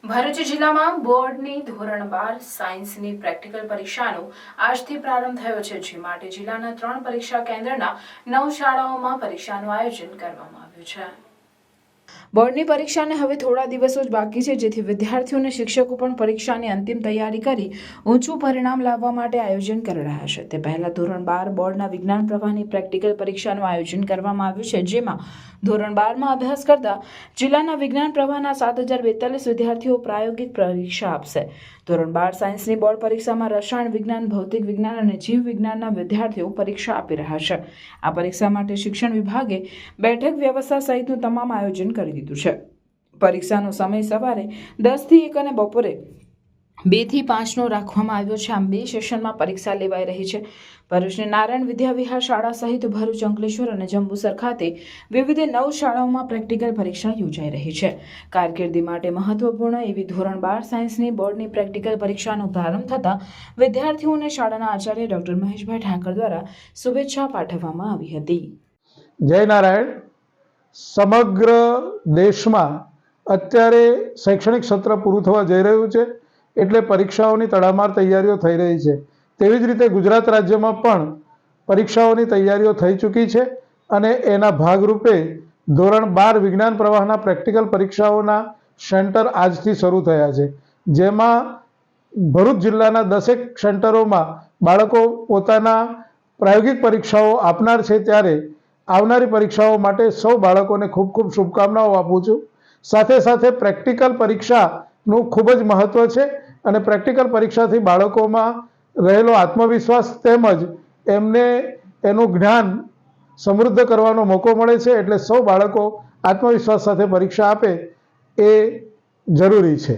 ભરૂચ જિલ્લામાં બોર્ડની ધોરણ 12 સાયન્સની પ્રેક્ટિકલ પરીક્ષાનો આજથી પ્રારંભ થયો છે, જે માટે જિલ્લાના 3 પરીક્ષા કેન્દ્રના 9 શાળાઓમાં પરીક્ષાનું આયોજન કરવામાં આવ્યું છે। બોર્ડની પરીક્ષાને હવે થોડા દિવસો જ બાકી છે, જેથી વિદ્યાર્થીઓ અને શિક્ષકો પણ પરીક્ષાની અંતિમ તૈયારી કરી ઊંચું પરિણામ લાવવા માટે આયોજન કરી રહ્યા છે। તે પહેલા ધોરણ 12 બોર્ડના વિજ્ઞાન પ્રવાહની પ્રેક્ટિકલ પરીક્ષાનું આયોજન કરવામાં આવ્યું છે, જેમાં ધોરણ 12માં અભ્યાસ કરતા જિલ્લાના વિજ્ઞાન પ્રવાહના 7042 વિદ્યાર્થીઓ પ્રાયોગિક પરીક્ષા આપશે। ધોરણ 12 સાયન્સની બોર્ડ પરીક્ષામાં રસાયણ વિજ્ઞાન, ભૌતિક વિજ્ઞાન અને જીવ વિજ્ઞાનના વિદ્યાર્થીઓ પરીક્ષા આપી રહ્યા છે। આ પરીક્ષા માટે શિક્ષણ વિભાગે બેઠક વ્યવસ્થા સહિતનું તમામ આયોજન કરી દીધું છે। પરીક્ષાનો સમય સવારે 10 થી 1 અને બપોરે 2 થી 5 નો રાખવામાં આવ્યો છે। આમ 2 સેશનમાં પરીક્ષા લેવાઈ રહી છે। ભરૂચની નારાયણ વિદ્યાવિહાર શાળા સહિત ભરૂચ, અંકલેશ્વર અને જંબુસર ખાતે વિવિધ 9 શાળાઓમાં પ્રેક્ટિકલ પરીક્ષા યોજાઈ રહી છે। કારકિર્દી માટે મહત્વપૂર્ણ એવી ધોરણ 12 સાયન્સની બોર્ડની પ્રેક્ટિકલ પરીક્ષાનો પ્રારંભ થતા વિદ્યાર્થીઓને શાળાના આચાર્ય ડોક્ટર મહેશભાઈ ઠાકર દ્વારા શુભેચ્છા પાઠવવામાં આવી હતી। જય નારાયણ। સમગ્ર દેશમાં અત્યારે શૈક્ષણિક સત્ર પૂરું થવા જઈ રહ્યું છે, એટલે પરીક્ષાઓની તડામાર તૈયારીઓ થઈ રહી છે। તેવી જ રીતે ગુજરાત રાજ્યમાં પણ પરીક્ષાઓની તૈયારીઓ થઈ ચૂકી છે અને એના ભાગરૂપે ધોરણ 12 વિજ્ઞાન પ્રવાહના પ્રેક્ટિકલ પરીક્ષાઓના સેન્ટર આજથી શરૂ થયા છે, જેમાં ભરૂચ જિલ્લાના 10 સેન્ટરોમાં બાળકો પોતાના પ્રાયોગિક પરીક્ષાઓ આપનાર છે। ત્યારે આવનારી પરીક્ષાઓ માટે સૌ બાળકોને ખૂબ ખૂબ શુભકામનાઓ આપું છું। સાથે સાથે પ્રેક્ટિકલ પરીક્ષાનું ખૂબ જ મહત્ત્વ છે અને પ્રેક્ટિકલ પરીક્ષાથી બાળકોમાં રહેલો આત્મવિશ્વાસ તેમજ એમને એનું જ્ઞાન સમૃદ્ધ કરવાનો મોકો મળે છે, એટલે સૌ બાળકો આત્મવિશ્વાસ સાથે પરીક્ષા આપે એ જરૂરી છે।